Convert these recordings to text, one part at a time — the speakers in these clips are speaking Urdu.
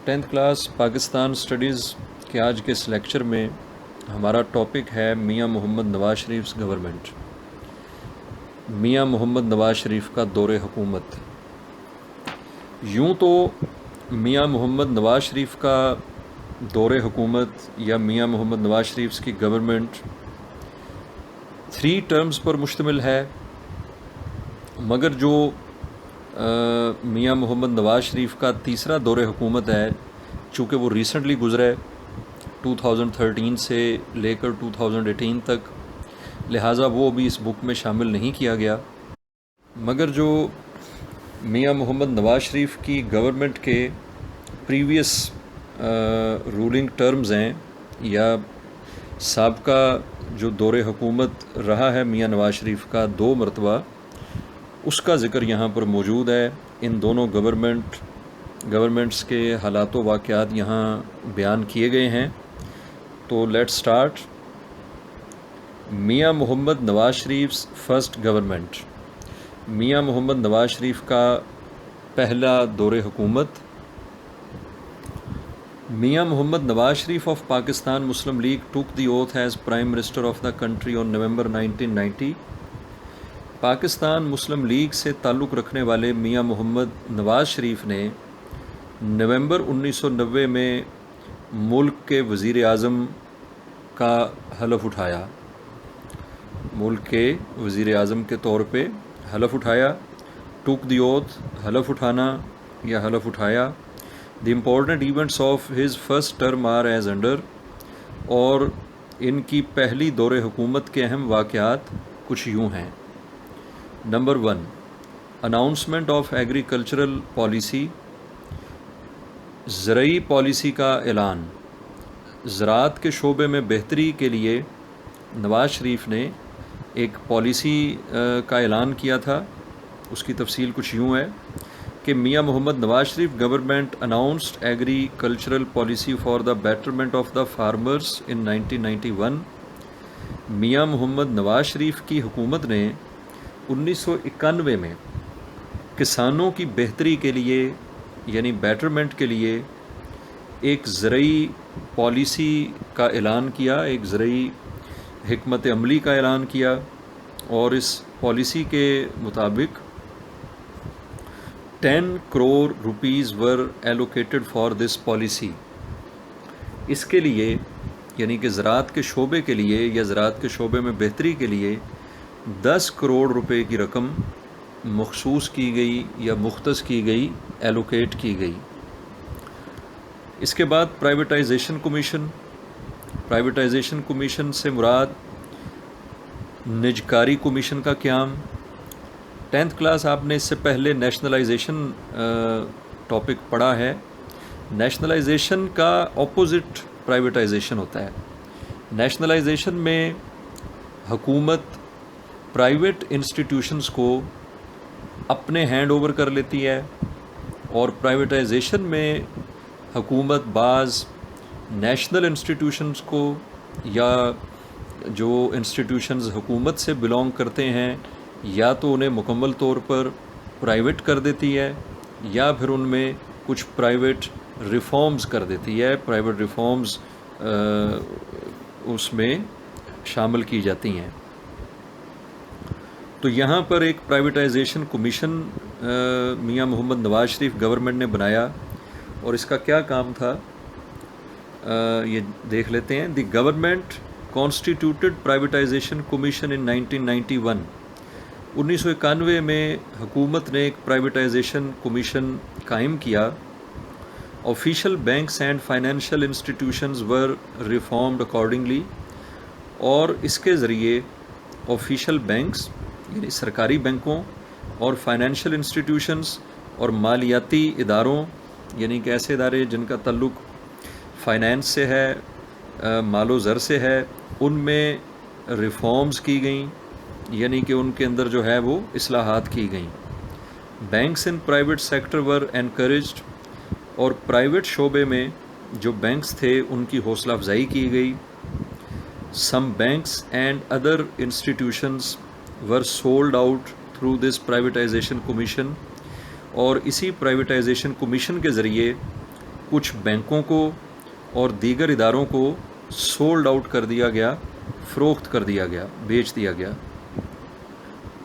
ٹینتھ کلاس پاکستان اسٹڈیز کے آج کے اس لیکچر میں ہمارا ٹاپک ہے میاں محمد نواز شریف گورنمنٹ. میاں محمد نواز شریف کا دور حکومت. یوں تو میاں محمد نواز شریف کا دور حکومت یا میاں محمد نواز شریف کی گورنمنٹ 3 ٹرمز پر مشتمل ہے، مگر جو میاں محمد نواز شریف کا تیسرا دور حکومت ہے، چونکہ وہ ریسنٹلی گزرے 2013 سے لے کر 2018 تک، لہٰذا وہ ابھی اس بک میں شامل نہیں کیا گیا. مگر جو میاں محمد نواز شریف کی گورنمنٹ کے پریویس رولنگ ٹرمز ہیں یا سابقہ جو دور حکومت رہا ہے میاں نواز شریف کا 2 مرتبہ، اس کا ذکر یہاں پر موجود ہے. ان دونوں گورنمنٹس کے حالات و واقعات یہاں بیان کیے گئے ہیں. تو لیٹ سٹارٹ. میاں محمد نواز شریف فرسٹ گورنمنٹ. میاں محمد نواز شریف کا پہلا دور حکومت. Mian Muhammad Nawaz Sharif of Pakistan Muslim League took the oath as prime minister of the country on November 1990. Pakistan Muslim League سے تعلق رکھنے والے میاں محمد نواز شریف نے نومبر 1990 میں ملک کے وزیر اعظم کا حلف اٹھایا. ملک کے وزیر اعظم کے طور پہ حلف اٹھایا. ٹوک دی اوتھ، حلف اٹھانا یا حلف اٹھایا. The important events of his first term are as under. اور ان کی پہلی دور حکومت کے اہم واقعات کچھ یوں ہیں. Number 1، announcement of agricultural policy. زرعی پالیسی کا اعلان. زراعت کے شعبے میں بہتری کے لیے نواز شریف نے ایک پالیسی کا اعلان کیا تھا. اس کی تفصیل کچھ یوں ہے کہ Mian Muhammad Nawaz Sharif government announced agricultural policy for the betterment of the farmers in 1991. Mian Muhammad Nawaz شریف کی حکومت نے 1991 میں کسانوں کی بہتری کے لیے یعنی بیٹرمنٹ کے لیے ایک زرعی پالیسی کا اعلان کیا، ایک زرعی حکمت عملی کا اعلان کیا. اور اس پالیسی کے مطابق 10 crore rupees were allocated for this policy. اس کے لیے یعنی کہ زراعت کے شعبے کے لیے یا زراعت کے شعبے میں بہتری کے لیے 10 کروڑ روپے کی رقم مخصوص کی گئی یا مختص کی گئی، ایلوکیٹ کی گئی. اس کے بعد پرائیویٹائزیشن کمیشن. پرائیویٹائزیشن کمیشن سے مراد نجکاری کمیشن کا قیام. 10th کلاس آپ نے اس سے پہلے نیشنلائزیشن ٹاپک پڑھا ہے. نیشنلائزیشن کا اپوزٹ پرائیویٹائزیشن ہوتا ہے. نیشنلائزیشن میں حکومت پرائیویٹ انسٹیٹیوشنز کو اپنے ہینڈ اوور کر لیتی ہے، اور پرائیویٹائزیشن میں حکومت بعض نیشنل انسٹیٹیوشنز کو یا جو انسٹیٹیوشنز حکومت سے بلانگ کرتے ہیں یا تو انہیں مکمل طور پر پرائیویٹ کر دیتی ہے یا پھر ان میں کچھ پرائیویٹ ریفارمز کر دیتی ہے. پرائیویٹ ریفارمز اس میں شامل کی جاتی ہیں. تو یہاں پر ایک پرائیویٹائزیشن کمیشن میاں محمد نواز شریف گورنمنٹ نے بنایا، اور اس کا کیا کام تھا یہ دیکھ لیتے ہیں. دی گورنمنٹ کانسٹیٹیوٹڈ پرائیویٹائزیشن کمیشن ان 1991. 1991 میں حکومت نے ایک پرائیویٹائزیشن کمیشن قائم کیا. Official banks and financial institutions were reformed accordingly. اور اس کے ذریعے آفیشیل بینکس یعنی سرکاری بینکوں اور فائنینشیل انسٹیٹیوشنز اور مالیاتی اداروں یعنی کہ ایسے ادارے جن کا تعلق فائنینس سے ہے، مال و زر سے ہے، ان میں ریفارمز کی گئیں، یعنی کہ ان کے اندر جو ہے وہ اصلاحات کی گئیں. Banks in private sector were encouraged. اور پرائیویٹ شعبے میں جو بینکس تھے ان کی حوصلہ افزائی کی گئی. Some banks and other institutions were sold out through this privatisation commission. اور اسی پرائیویٹائزیشن کمیشن کے ذریعے کچھ بینکوں کو اور دیگر اداروں کو سولڈ آؤٹ کر دیا گیا، فروخت کر دیا گیا، بیچ دیا گیا،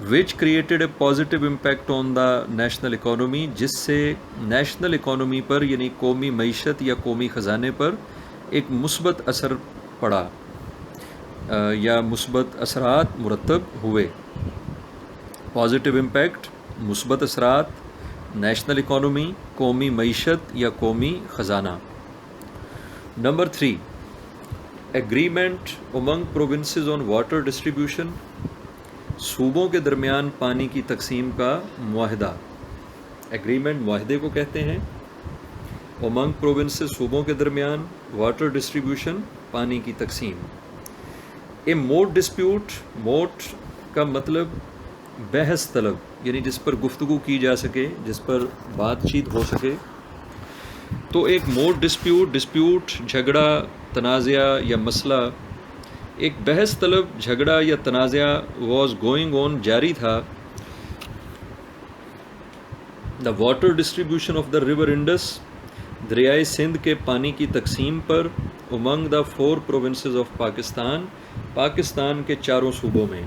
which created a positive impact on the national economy, جس سے نیشنل اکانومی پر یعنی قومی معیشت یا قومی خزانے پر ایک مثبت اثر پڑا یا مثبت اثرات مرتب ہوئے۔ پازیٹیو امپیکٹ، مثبت اثرات، نیشنل اکانومی، قومی معیشت یا قومی خزانہ۔ نمبر 3، ایگریمنٹ امنگ پروونسز آن واٹر ڈسٹریبیوشن، صوبوں کے درمیان پانی کی تقسیم کا معاہدہ۔ ایگریمنٹ معاہدے کو کہتے ہیں، امنگ پروونسز صوبوں کے درمیان، واٹر ڈسٹریبیوشن پانی کی تقسیم۔ اے موٹ ڈسپیوٹ، موٹ کا مطلب بحث طلب، یعنی جس پر گفتگو کی جا سکے، جس پر بات چیت ہو سکے۔ تو ایک موٹ ڈسپیوٹ جھگڑا، تنازعہ یا مسئلہ، ایک بحث طلب جھگڑا یا تنازعہ واز گوئنگ آن، جاری تھا۔ The water distribution of the river Indus, دریائے سندھ کے پانی کی تقسیم پر، امنگ دا 4 پروونسز آف پاکستان، پاکستان کے چاروں صوبوں میں،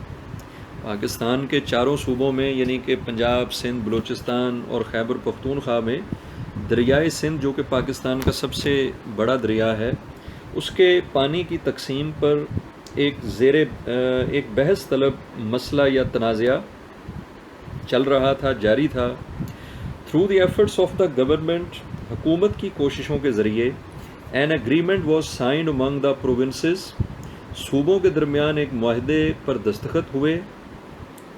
پاکستان کے چاروں صوبوں میں یعنی کہ پنجاب، سندھ، بلوچستان اور خیبر پختونخوا میں دریائے سندھ جو کہ پاکستان کا سب سے بڑا دریا ہے، اس کے پانی کی تقسیم پر ایک بحث طلب مسئلہ یا تنازعہ چل رہا تھا، جاری تھا۔ Through the efforts of the government, حکومت کی کوششوں کے ذریعے، an agreement was signed Umang the provinces, صوبوں کے درمیان ایک معاہدے پر دستخط ہوئے،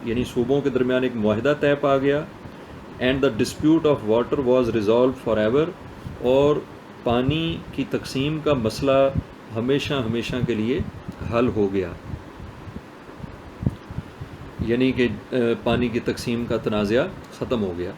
یعنی صوبوں کے درمیان ایک معاہدہ طے پا گیا۔ And the dispute of water was resolved for ever, اور پانی کی تقسیم کا مسئلہ ہمیشہ کے لیے حل ہو گیا، یعنی کہ پانی کی تقسیم کا تنازعہ ختم ہو گیا۔